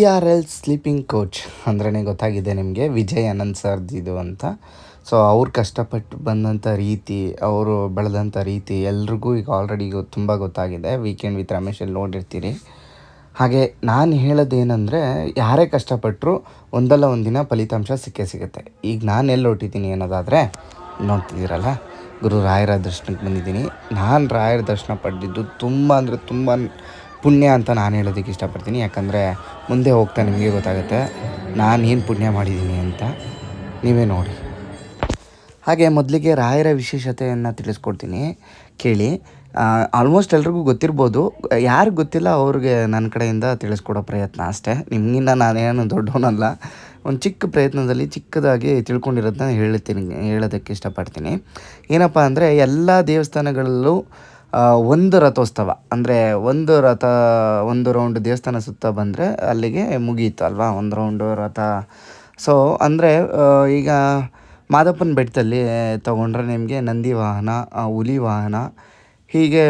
VRL sleeping coach ಅಂದ್ರೇ ಗೊತ್ತಾಗಿದೆ ನಿಮಗೆ, ವಿಜಯ್ ಅನಂತ್ ಸರ್ದಿದು ಅಂತ. ಸೊ ಅವ್ರು ಕಷ್ಟಪಟ್ಟು ಬಂದಂಥ ರೀತಿ, ಅವರು ಬೆಳೆದಂಥ ರೀತಿ ಎಲ್ರಿಗೂ ಈಗ ಆಲ್ರೆಡಿ ತುಂಬ ಗೊತ್ತಾಗಿದೆ. ವೀಕೆಂಡ್ ವಿತ್ ರಮೇಶಲ್ಲಿ ನೋಡಿರ್ತೀರಿ. ಹಾಗೆ ನಾನು ಹೇಳೋದೇನೆಂದರೆ, ಯಾರೇ ಕಷ್ಟಪಟ್ಟರು ಒಂದಲ್ಲ ಒಂದಿನ ಫಲಿತಾಂಶ ಸಿಕ್ಕೇ ಸಿಗುತ್ತೆ. ಈಗ ನಾನು ಎಲ್ಲಿ ಹೊರಟಿದ್ದೀನಿ ಅನ್ನೋದಾದರೆ ನೋಡ್ತಿದ್ದೀರಲ್ಲ, ಗುರು ರಾಯರ ದರ್ಶನಕ್ಕೆ ಬಂದಿದ್ದೀನಿ. ನಾನು ರಾಯರ ದರ್ಶನ ಪಡೆದಿದ್ದು ತುಂಬ ಅಂದರೆ ತುಂಬ ಪುಣ್ಯ ಅಂತ ನಾನು ಹೇಳೋದಕ್ಕೆ ಇಷ್ಟಪಡ್ತೀನಿ. ಯಾಕಂದರೆ ಮುಂದೆ ಹೋಗ್ತಾ ನಿಮಗೆ ಗೊತ್ತಾಗುತ್ತೆ ನಾನು ಏನು ಪುಣ್ಯ ಮಾಡಿದ್ದೀನಿ ಅಂತ, ನೀವೇ ನೋಡಿ. ಹಾಗೆ ಮೊದಲಿಗೆ ರಾಯರ ವಿಶೇಷತೆಯನ್ನು ತಿಳಿಸ್ಕೊಡ್ತೀನಿ, ಕೇಳಿ. ಆಲ್ಮೋಸ್ಟ್ ಎಲ್ರಿಗೂ ಗೊತ್ತಿರ್ಬೋದು, ಯಾರಿಗೆ ಗೊತ್ತಿಲ್ಲ ಅವ್ರಿಗೆ ನನ್ನ ಕಡೆಯಿಂದ ತಿಳಿಸ್ಕೊಡೋ ಪ್ರಯತ್ನ ಅಷ್ಟೇ. ನಿಮಗಿಂತ ನಾನೇನು ದೊಡ್ಡವನಲ್ಲ, ಒಂದು ಚಿಕ್ಕ ಪ್ರಯತ್ನದಲ್ಲಿ ಚಿಕ್ಕದಾಗಿ ತಿಳ್ಕೊಂಡಿರೋದನ್ನ ಹೇಳೋದಕ್ಕೆ ಇಷ್ಟಪಡ್ತೀನಿ. ಏನಪ್ಪ ಅಂದರೆ, ಎಲ್ಲ ದೇವಸ್ಥಾನಗಳಲ್ಲೂ ಒಂದು ರಥೋತ್ಸವ ಅಂದರೆ ಒಂದು ರೌಂಡ್ ದೇವಸ್ಥಾನ ಸುತ್ತ ಬಂದರೆ ಅಲ್ಲಿಗೆ ಮುಗಿಯಿತು ಅಲ್ವಾ, ಒಂದು ರೌಂಡು ರಥ. ಸೊ ಅಂದರೆ ಈಗ ಮಾದಪ್ಪನ ಬೆಟ್ಟದಲ್ಲಿ ತೊಗೊಂಡ್ರೆ ನಿಮಗೆ ನಂದಿ ವಾಹನ, ಹುಲಿ ವಾಹನ ಹೀಗೆ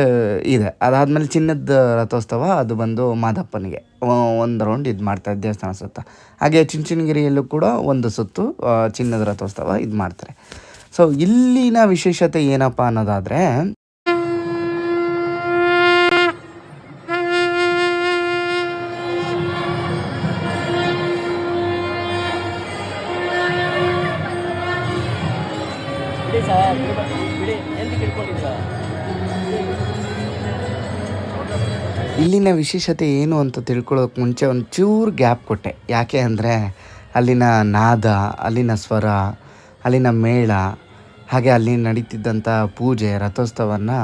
ಇದೆ. ಅದಾದಮೇಲೆ ಚಿನ್ನದ ರಥೋತ್ಸವ, ಅದು ಬಂದು ಮಾದಪ್ಪನಿಗೆ ಒಂದು ರೌಂಡ್ ಇದು ಮಾಡ್ತಾರೆ ದೇವಸ್ಥಾನ ಸುತ್ತ. ಹಾಗೆ ಚುಂಚನಗಿರಿಯಲ್ಲೂ ಕೂಡ ಒಂದು ಸುತ್ತು ಚಿನ್ನದ ರಥೋತ್ಸವ ಇದು ಮಾಡ್ತಾರೆ. ಸೊ ಇಲ್ಲಿನ ವಿಶೇಷತೆ ಏನಪ್ಪ ಅನ್ನೋದಾದರೆ, ಇಲ್ಲಿನ ವಿಶೇಷತೆ ಏನು ಅಂತ ತಿಳ್ಕೊಳ್ಳೋಕೆ ಮುಂಚೆ ಒಂಚೂರು ಗ್ಯಾಪ್ ಕೊಟ್ಟೆ. ಯಾಕೆ ಅಂದರೆ, ಅಲ್ಲಿನ ನಾದ, ಅಲ್ಲಿನ ಸ್ವರ, ಅಲ್ಲಿನ ಮೇಳ, ಹಾಗೆ ಅಲ್ಲಿ ನಡೀತಿದ್ದಂಥ ಪೂಜೆ ರಥೋತ್ಸವವನ್ನು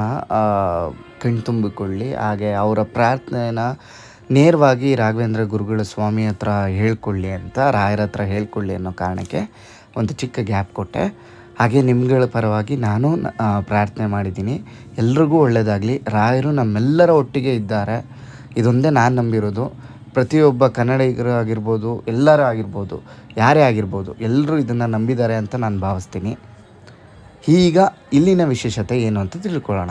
ಕಣ್ತುಂಬಿಕೊಳ್ಳಿ. ಹಾಗೆ ಅವರ ಪ್ರಾರ್ಥನೆನ ನೇರವಾಗಿ ರಾಘವೇಂದ್ರ ಗುರುಗಳ ಸ್ವಾಮಿ ಹತ್ರ ಹೇಳ್ಕೊಳ್ಳಿ ಅಂತ, ರಾಯರ ಹತ್ರ ಹೇಳ್ಕೊಳ್ಳಿ ಅನ್ನೋ ಕಾರಣಕ್ಕೆ ಒಂದು ಚಿಕ್ಕ ಗ್ಯಾಪ್ ಕೊಟ್ಟೆ. ಹಾಗೆ ನಿಮ್ಗಳ ಪರವಾಗಿ ನಾನು ಪ್ರಾರ್ಥನೆ ಮಾಡಿದ್ದೀನಿ, ಎಲ್ರಿಗೂ ಒಳ್ಳೆಯದಾಗಲಿ. ರಾಯರು ನಮ್ಮೆಲ್ಲರ ಒಟ್ಟಿಗೆ ಇದ್ದಾರೆ, ಇದೊಂದೇ ನಾನು ನಂಬಿರೋದು. ಪ್ರತಿಯೊಬ್ಬ ಕನ್ನಡಿಗರು ಆಗಿರ್ಬೋದು, ಎಲ್ಲರೂ ಆಗಿರ್ಬೋದು, ಯಾರೇ ಆಗಿರ್ಬೋದು, ಎಲ್ಲರೂ ಇದನ್ನು ನಂಬಿದ್ದಾರೆ ಅಂತ ನಾನು ಭಾವಿಸ್ತೀನಿ. ಈಗ ಇಲ್ಲಿನ ವಿಶೇಷತೆ ಏನು ಅಂತ ತಿಳ್ಕೊಳ್ಳೋಣ.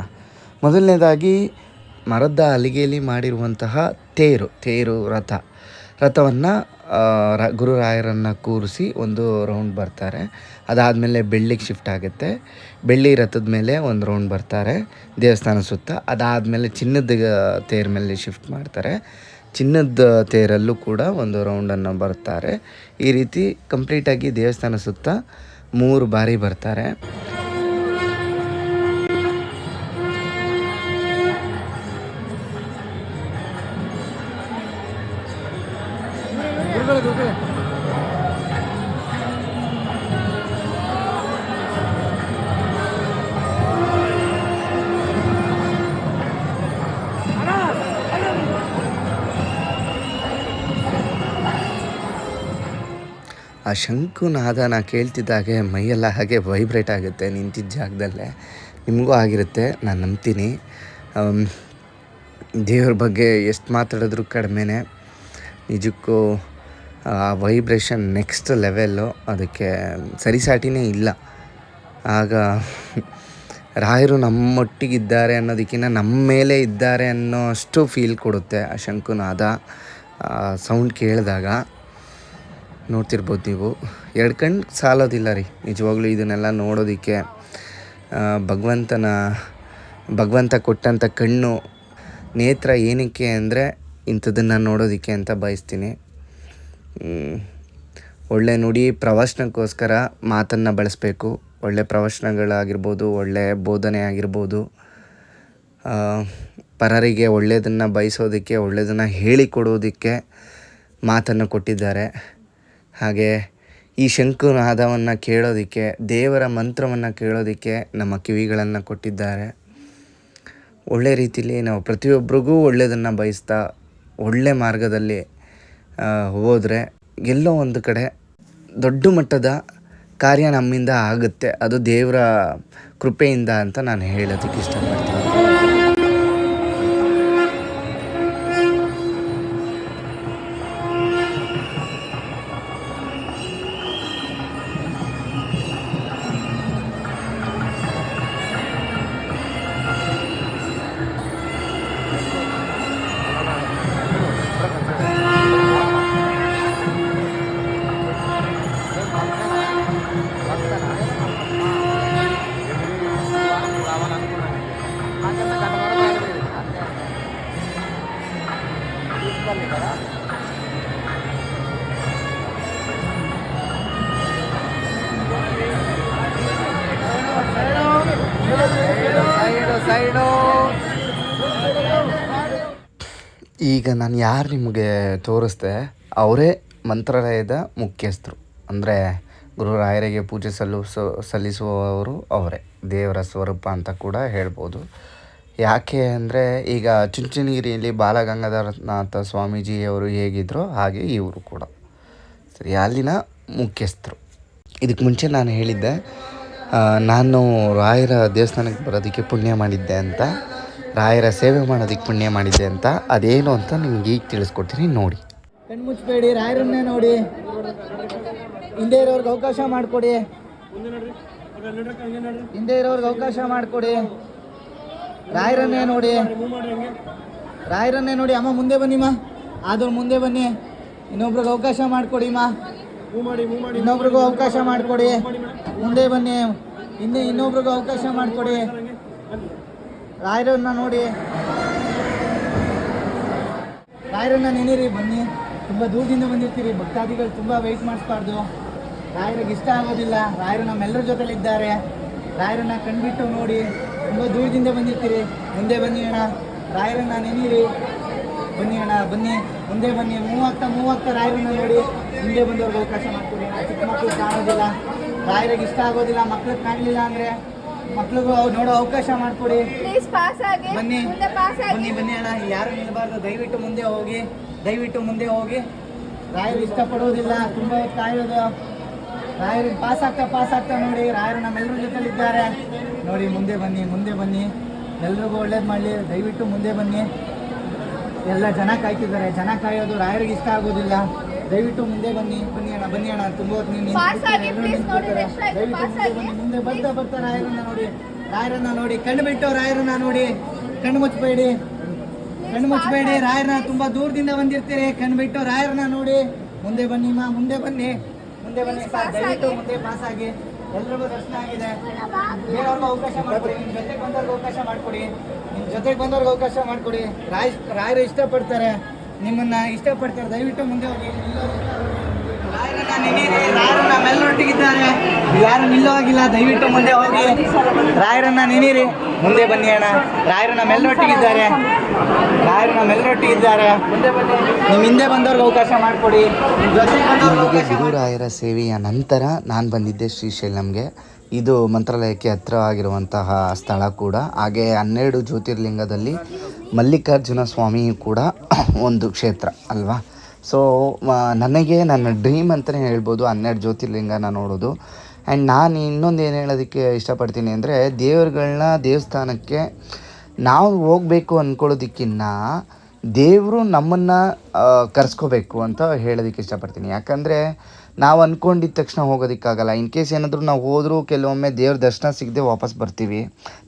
ಮೊದಲನೇದಾಗಿ ಮರದ ಹಲಿಗೆಯಲ್ಲಿ ಮಾಡಿರುವಂತಹ ತೇರು ರಥವನ್ನು ಗುರುರಾಯರನ್ನು ಕೂರಿಸಿ ಒಂದು ರೌಂಡ್ ಬರ್ತಾರೆ. ಅದಾದಮೇಲೆ ಬೆಳ್ಳಿಗೆ ಶಿಫ್ಟ್ ಆಗುತ್ತೆ. ಬೆಳ್ಳಿ ರಥದ ಮೇಲೆ ಒಂದು ರೌಂಡ್ ಬರ್ತಾರೆ ದೇವಸ್ಥಾನ ಸುತ್ತ. ಅದಾದಮೇಲೆ ಚಿನ್ನದ ತೇರ ಮೇಲೆ ಶಿಫ್ಟ್ ಮಾಡ್ತಾರೆ. ಚಿನ್ನದ ತೇರಲ್ಲೂ ಕೂಡ ಒಂದು ರೌಂಡನ್ನು ಬರ್ತಾರೆ. ಈ ರೀತಿ ಕಂಪ್ಲೀಟಾಗಿ ದೇವಸ್ಥಾನ ಸುತ್ತ 3 ಬಾರಿ ಬರ್ತಾರೆ. ಆ ಶಂಕುನಾದನ ಕೇಳ್ತಿದ್ದಾಗೆ ಮೈಯೆಲ್ಲ ಹಾಗೆ ವೈಬ್ರೇಟ್ ಆಗುತ್ತೆ ನಿಂತಿದ್ದ ಜಾಗದಲ್ಲೇ. ನಿಮಗೂ ಆಗಿರುತ್ತೆ, ನಾನು ನಂಬ್ತೀನಿ. ದೇವ್ರ ಬಗ್ಗೆ ಎಷ್ಟು ಮಾತಾಡಿದ್ರೂ ಕಡಿಮೆನೇ. ನಿಜಕ್ಕೂ ಆ ವೈಬ್ರೇಷನ್ ನೆಕ್ಸ್ಟ್ ಲೆವೆಲ್ಲು, ಅದಕ್ಕೆ ಸರಿಸಾಟಿನೇ ಇಲ್ಲ. ಆಗ ರಾಯರು ನಮ್ಮೊಟ್ಟಿಗಿದ್ದಾರೆ ಅನ್ನೋದಕ್ಕಿಂತ ನಮ್ಮ ಮೇಲೆ ಇದ್ದಾರೆ ಅನ್ನೋ ಅಷ್ಟು ಫೀಲ್ ಕೊಡುತ್ತೆ ಆ ಶಂಕುನಾದ ಸೌಂಡ್ ಕೇಳಿದಾಗ. ನೋಡ್ತಿರ್ಬೋದು ನೀವು, 2 ಕಣ್ಣು ಸಾಲೋದಿಲ್ಲ ರೀ ನಿಜವಾಗ್ಲೂ ಇದನ್ನೆಲ್ಲ ನೋಡೋದಕ್ಕೆ. ಭಗವಂತ ಕೊಟ್ಟಂಥ ಕಣ್ಣು, ನೇತ್ರ ಏನಕ್ಕೆ ಅಂದರೆ ಇಂಥದ್ದನ್ನು ನೋಡೋದಕ್ಕೆ ಅಂತ ಬಯಸ್ತೀನಿ. ಒಳ್ಳೆ ನುಡಿ ಪ್ರವಚನಕ್ಕೋಸ್ಕರ ಮಾತನ್ನು ಬಳಸಬೇಕು. ಒಳ್ಳೆ ಪ್ರವಚನಗಳಾಗಿರ್ಬೋದು, ಒಳ್ಳೆ ಬೋಧನೆ ಆಗಿರ್ಬೋದು, ಪರರಿಗೆ ಒಳ್ಳೆಯದನ್ನು ಬಯಸೋದಕ್ಕೆ, ಒಳ್ಳೆಯದನ್ನು ಹೇಳಿಕೊಡೋದಕ್ಕೆ ಮಾತನ್ನು ಕೊಟ್ಟಿದ್ದಾರೆ. ಹಾಗೆ ಈ ಶಂಕುನಾದವನ್ನು ಕೇಳೋದಕ್ಕೆ, ದೇವರ ಮಂತ್ರವನ್ನು ಕೇಳೋದಕ್ಕೆ ನಮ್ಮ ಕಿವಿಗಳನ್ನು ಕೊಟ್ಟಿದ್ದಾರೆ. ಒಳ್ಳೆ ರೀತಿಯಲ್ಲಿ ನಾವು ಪ್ರತಿಯೊಬ್ಬರಿಗೂ ಒಳ್ಳೆಯದನ್ನು ಬಯಸ್ತಾ ಒಳ್ಳೆ ಮಾರ್ಗದಲ್ಲಿ ಹೋದರೆ ಎಲ್ಲೋ ಒಂದು ಕಡೆ ದೊಡ್ಡ ಮಟ್ಟದ ಕಾರ್ಯ ನಮ್ಮಿಂದ ಆಗುತ್ತೆ. ಅದು ದೇವರ ಕೃಪೆಯಿಂದ ಅಂತ ನಾನು ಹೇಳೋದಕ್ಕೆ ಇಷ್ಟಪಡ್ತೀನಿ. ಈಗ ನಾನು ಯಾರು ನಿಮಗೆ ತೋರಿಸ್ದೆ ಅವರೇ ಮಂತ್ರಾಲಯದ ಮುಖ್ಯಸ್ಥರು. ಅಂದರೆ ಗುರುರಾಯರಿಗೆ ಪೂಜೆ ಸಲ್ಲಿಸುವವರು ಅವರೇ, ದೇವರ ಸ್ವರೂಪ ಅಂತ ಕೂಡ ಹೇಳ್ಬೋದು. ಯಾಕೆ ಅಂದರೆ ಈಗ ಚುಂಚನಗಿರಿಯಲ್ಲಿ ಬಾಲಗಂಗಾಧರನಾಥ ಸ್ವಾಮೀಜಿಯವರು ಹೇಗಿದ್ದರೋ ಹಾಗೆ ಇವರು ಕೂಡ ಸರಿ ಅಲ್ಲಿನ ಮುಖ್ಯಸ್ಥರು. ಇದಕ್ಕೆ ಮುಂಚೆ ನಾನು ಹೇಳಿದ್ದೆ ನಾನು ರಾಯರ ದೇವಸ್ಥಾನಕ್ಕೆ ಬರೋದಕ್ಕೆ ಪುಣ್ಯ ಮಾಡಿದ್ದೆ ಅಂತ, ರಾಯರ ಸೇವೆ ಮಾಡೋದಕ್ಕೆ ಪುಣ್ಯ ಮಾಡಿದ್ದೆ ಅಂತ. ಅದೇನು ಅಂತ ನಿಮ್ಗೆ ಈಗ ತಿಳಿಸ್ಕೊಡ್ತೀನಿ, ನೋಡಿ. ಕಣ್ಮುಚ್ಚಬೇಡಿ, ರಾಯರನ್ನೇ ನೋಡಿ. ಹಿಂದೆ ಇರೋರ್ಗೆ ಅವಕಾಶ ಮಾಡಿಕೊಡಿ, ಹಿಂದೆ ಇರೋರ್ಗೆ ಅವಕಾಶ ಮಾಡಿಕೊಡಿ. ರಾಯರನ್ನೇ ನೋಡಿ, ರಾಯರನ್ನೇ ನೋಡಿ. ಅಮ್ಮ ಮುಂದೆ ಬನ್ನಿಮ್ಮ, ಆದವ್ರು ಮುಂದೆ ಬನ್ನಿ. ಇನ್ನೊಬ್ರಿಗೆ ಅವಕಾಶ ಮಾಡಿಕೊಡಿ ಅಮ್ಮ, ಇನ್ನೊಬ್ರಿಗೂ ಅವಕಾಶ ಮಾಡಿಕೊಡಿ. ಮುಂದೆ ಬನ್ನಿ, ಇನ್ನೊಬ್ರಿಗೂ ಅವಕಾಶ ಮಾಡಿಕೊಡಿ. ರಾಯರನ್ನ ನೋಡಿ, ರಾಯರನ್ನ ನೆನೀರಿ. ಬನ್ನಿ, ತುಂಬ ದೂರದಿಂದ ಬಂದಿರ್ತೀರಿ, ಭಕ್ತಾದಿಗಳು ತುಂಬ ವೆಯ್ಟ್ ಮಾಡಿಸ್ಬಾರ್ದು. ರಾಯರಿಗೆ ಇಷ್ಟ ಆಗೋದಿಲ್ಲ. ರಾಯರು ನಮ್ಮೆಲ್ಲರ ಜೊತೆಲಿದ್ದಾರೆ. ರಾಯರನ್ನ ಕಣ್ಬಿಟ್ಟು ನೋಡಿ. ತುಂಬ ದೂರದಿಂದ ಬಂದಿರ್ತೀರಿ, ಮುಂದೆ ಬನ್ನಿ ಅಣ್ಣ. ರಾಯರನ್ನ ನೆನೀರಿ. ಬನ್ನಿ ಅಣ್ಣ, ಬನ್ನಿ, ಮುಂದೆ ಬನ್ನಿ. ಮೂವಾಗ್ತಾ ರಾಯರನ್ನ ನೋಡಿ. ಹಿಂದೆ ಬಂದವ್ರಿಗೆ ಅವಕಾಶ ಮಾಡ್ಕೊಡಿ. ಚಿಕ್ಕ ಮಕ್ಕಳು ಕಾಣೋದಿಲ್ಲ, ರಾಯರಿಗೆ ಇಷ್ಟ ಆಗೋದಿಲ್ಲ. ಮಕ್ಳಿಗೆ ಕಾಣಲಿಲ್ಲ ಅಂದರೆ ಮಕ್ಳಿಗೂ ನೋಡೋ ಅವಕಾಶ ಮಾಡಿಕೊಡಿ. ಬನ್ನಿ ಬನ್ನಿ ಬನ್ನಿ ಅಣ್ಣ, ಯಾರು ನಿಲ್ಬಾರ್ದು. ದಯವಿಟ್ಟು ಮುಂದೆ ಹೋಗಿ, ದಯವಿಟ್ಟು ಮುಂದೆ ಹೋಗಿ. ರಾಯರು ಇಷ್ಟಪಡೋದಿಲ್ಲ, ತುಂಬ ಹೊತ್ತು ಕಾಯೋದು. ರಾಯರಿಗೆ ಪಾಸ್ ಆಗ್ತಾ ನೋಡಿ. ರಾಯರು ನಮ್ಮೆಲ್ಲರ ಜೊತೆಲಿದ್ದಾರೆ ನೋಡಿ. ಮುಂದೆ ಬನ್ನಿ, ಮುಂದೆ ಬನ್ನಿ. ಎಲ್ರಿಗೂ ಒಳ್ಳೇದು ಮಾಡಲಿ. ದಯವಿಟ್ಟು ಮುಂದೆ ಬನ್ನಿ. ಎಲ್ಲ ಜನ ಕಾಯ್ತಿದ್ದಾರೆ, ಜನ ಕಾಯೋದು ರಾಯರಿಗೆ ಇಷ್ಟ ಆಗೋದಿಲ್ಲ. ದಯವಿಟ್ಟು ಮುಂದೆ ಬನ್ನಿ. ಬನ್ನಿ ಅಣ್ಣ, ಬನ್ನಿ ಅಣ್ಣ. ತುಂಬ ಹೊತ್ತು ನೀವು ದಯವಿಟ್ಟು ಮುಂದೆ ಬರ್ತಾ ರಾಯರನ್ನ ನೋಡಿ. ರಾಯರನ್ನ ನೋಡಿ, ಕಣ್ಣು ಬಿಟ್ಟು ರಾಯರನ್ನ ನೋಡಿ. ಕಣ್ಣು ಮುಚ್ಚಬೇಡಿ, ಕಣ್ಣು ಮುಚ್ಚಬೇಡಿ. ರಾಯರನ್ನ ತುಂಬ ದೂರದಿಂದ ಬಂದಿರ್ತೀರಿ, ಕಣ್ಣು ಬಿಟ್ಟು ರಾಯರನ್ನ ನೋಡಿ. ಮುಂದೆ ಬನ್ನಿ ಮಾ, ಮುಂದೆ ಬನ್ನಿ, ಮುಂದೆ ಬನ್ನಿ. ದಯವಿಟ್ಟು ಮುಂದೆ ಪಾಸ್ ಆಗಿ. ಎಲ್ರಿಗೂ ದರ್ಶನ ಆಗಿದೆ. ಬೇರೆಯವ್ರಿಗೂ ಅವಕಾಶ ಮಾಡಿಕೊಡಿ. ನಿಮ್ಮ ಜೊತೆಗೆ ಬಂದವ್ರಿಗೆ ಅವಕಾಶ ಮಾಡಿಕೊಡಿ. ನಿಮ್ಮ ಜೊತೆಗೆ ಬಂದವ್ರಿಗೆ ಅವಕಾಶ ಮಾಡಿಕೊಡಿ. ರಾಯರು ಇಷ್ಟಪಡ್ತಾರೆ, ನಿಮ್ಮನ್ನ ಇಷ್ಟಪಡ್ತಾರೆ. ದಯವಿಟ್ಟು ಮುಂದೆ ಹೋಗಿ. ರಾಯರನ್ನ ನೆನೀರಿ. ರಾಯರು ನಮ್ಮೆಲ್ಲರೊಟ್ಟಿಗಿದ್ದಾರೆ, ಯಾರು ನಿಲ್ಲೋಗಿಲ್ಲ. ದಯವಿಟ್ಟು ಮುಂದೆ ಹೋಗಿ. ರಾಯರನ್ನ ನೆನೀರಿ. ಮುಂದೆ ಬನ್ನಿ ಅಣ್ಣ. ರಾಯರು ನಮ್ಮೆಲ್ಲರೊಟ್ಟಿಗಿದ್ದಾರೆ, ರಾಯರು ನಮ್ಮೆಲ್ಲರೊಟ್ಟಿಗಿದ್ದಾರೆ. ಮುಂದೆ ಬನ್ನಿ. ನಿಮ್ಮ ಹಿಂದೆ ಬಂದವ್ರಿಗೆ ಅವಕಾಶ ಮಾಡಿಕೊಡಿ. ನಿಮ್ಮ ಜೊತೆಗೆ ಬಂದವ್ರಿಗೆ ಅವಕಾಶ. ಗುರುರಾಯರ ಸೇವೆಯ ನಂತರ ನಾನು ಬಂದಿದ್ದೆ ಶ್ರೀಶೈಲಂಗೆ. ಇದು ಮಂತ್ರಾಲಯಕ್ಕೆ ಹತ್ತಿರ ಆಗಿರುವಂತಹ ಸ್ಥಳ ಕೂಡ. ಹಾಗೆ 12 ಜ್ಯೋತಿರ್ಲಿಂಗದಲ್ಲಿ ಮಲ್ಲಿಕಾರ್ಜುನ ಸ್ವಾಮಿ ಕೂಡ ಒಂದು ಕ್ಷೇತ್ರ ಅಲ್ವಾ. ಸೊ ನನಗೆ ನನ್ನ ಡ್ರೀಮ್ ಅಂತಲೇ ಹೇಳ್ಬೋದು 12 ಜ್ಯೋತಿರ್ಲಿಂಗನ ನೋಡೋದು. ಆ್ಯಂಡ್ ನಾನು ಇನ್ನೊಂದು ಏನು ಹೇಳೋದಕ್ಕೆ ಇಷ್ಟಪಡ್ತೀನಿ ಅಂದರೆ, ದೇವಸ್ಥಾನಕ್ಕೆ ನಾವು ಹೋಗಬೇಕು ಅಂದ್ಕೊಳ್ಳೋದಕ್ಕಿಂತ ದೇವರು ನಮ್ಮನ್ನು ಕರೆಸ್ಕೋಬೇಕು ಅಂತ ಹೇಳೋದಕ್ಕೆ ಇಷ್ಟಪಡ್ತೀನಿ. ಯಾಕಂದರೆ ನಾವು ಅಂದ್ಕೊಂಡಿದ್ದ ತಕ್ಷಣ ಹೋಗೋದಕ್ಕಾಗಲ್ಲ. ಇನ್ ಕೇಸ್ ಏನಾದರೂ ನಾವು ಹೋದರೂ ಕೆಲವೊಮ್ಮೆ ದೇವ್ರ ದರ್ಶನ ಸಿಗದೆ ವಾಪಸ್ ಬರ್ತೀವಿ.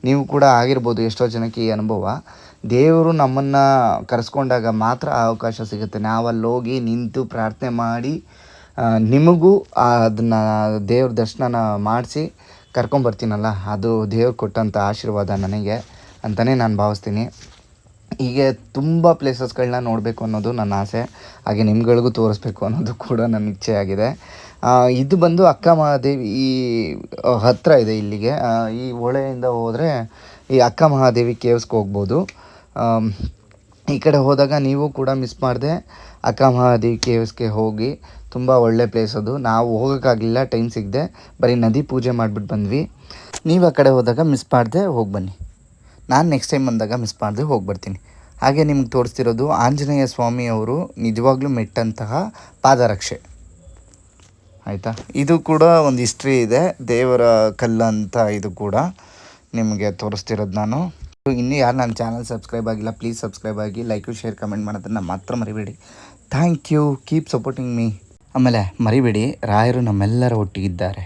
ನೀವು ಕೂಡ ಆಗಿರ್ಬೋದು ಎಷ್ಟೋ ಜನಕ್ಕೆ ಈ ಅನುಭವ. ದೇವರು ನಮ್ಮನ್ನು ಕರೆಸ್ಕೊಂಡಾಗ ಮಾತ್ರ ಆ ಅವಕಾಶ ಸಿಗುತ್ತೆ. ನಾವಲ್ಲಿ ಹೋಗಿ ನಿಂತು ಪ್ರಾರ್ಥನೆ ಮಾಡಿ ನಿಮಗೂ ಅದನ್ನು ದೇವ್ರ ದರ್ಶನ ಮಾಡಿಸಿ ಕರ್ಕೊಂಬರ್ತೀನಲ್ಲ, ಅದು ದೇವ್ರು ಕೊಟ್ಟಂಥ ಆಶೀರ್ವಾದ ನನಗೆ ಅಂತಲೇ ನಾನು ಭಾವಿಸ್ತೀನಿ. ಹೀಗೆ ತುಂಬ ಪ್ಲೇಸಸ್ಗಳನ್ನ ನೋಡಬೇಕು ಅನ್ನೋದು ನನ್ನ ಆಸೆ. ಹಾಗೆ ನಿಮ್ಗಳಿಗೂ ತೋರಿಸ್ಬೇಕು ಅನ್ನೋದು ಕೂಡ ನನ್ನ ಇಚ್ಛೆ ಆಗಿದೆ. ಇದು ಬಂದು ಅಕ್ಕ ಮಹಾದೇವಿ ಈ ಹತ್ತಿರ ಇದೆ ಇಲ್ಲಿಗೆ. ಈ ಹೊಳೆಯಿಂದ ಹೋದರೆ ಈ ಅಕ್ಕ ಮಹಾದೇವಿ ಕೇವ್ಸ್ಗೆ ಹೋಗ್ಬೋದು. ಈ ಕಡೆ ಹೋದಾಗ ನೀವು ಕೂಡ ಮಿಸ್ ಮಾಡದೆ ಅಕ್ಕ ಮಹಾದೇವಿ ಕೇವ್ಸ್ಗೆ ಹೋಗಿ. ತುಂಬ ಒಳ್ಳೆ ಪ್ಲೇಸ್ ಅದು. ನಾವು ಹೋಗೋಕ್ಕಾಗಲಿಲ್ಲ, ಟೈಮ್ ಸಿಗದೆ ಬರೀ ನದಿ ಪೂಜೆ ಮಾಡಿಬಿಟ್ಟು ಬಂದ್ವಿ. ನೀವು ಆ ಕಡೆ ಹೋದಾಗ ಮಿಸ್ ಮಾಡದೆ ಹೋಗಿ ಬನ್ನಿ. ನಾನು ನೆಕ್ಸ್ಟ್ ಟೈಮ್ ಬಂದಾಗ ಮಿಸ್ ಮಾಡದೆ ಹೋಗಿ ಬರ್ತೀನಿ. ಹಾಗೆ ನಿಮ್ಗೆ ತೋರಿಸ್ತಿರೋದು ಆಂಜನೇಯ ಸ್ವಾಮಿಯವರು ನಿಜವಾಗ್ಲೂ ಮೆಟ್ಟಂತಹ ಪಾದರಕ್ಷೆ ಆಯಿತಾ. ಇದು ಕೂಡ ಒಂದು ಹಿಸ್ಟ್ರಿ ಇದೆ, ದೇವರ ಕಲ್ಲು ಅಂತ. ಇದು ಕೂಡ ನಿಮಗೆ ತೋರಿಸ್ತಿರೋದು ನಾನು. ಇನ್ನೂ ಯಾರು ನನ್ನ ಚಾನಲ್ ಸಬ್ಸ್ಕ್ರೈಬ್ ಆಗಿಲ್ಲ, ಪ್ಲೀಸ್ ಸಬ್ಸ್ಕ್ರೈಬ್ ಆಗಿ. ಲೈಕು ಶೇರ್ ಕಮೆಂಟ್ ಮಾಡೋದನ್ನು ಮಾತ್ರ ಮರಿಬೇಡಿ. Thank you, keep supporting me. ಆಮೇಲೆ ಮರಿಬೇಡಿ, ರಾಯರು ನಮ್ಮೆಲ್ಲರ ಒಟ್ಟಿಗಿದ್ದಾರೆ.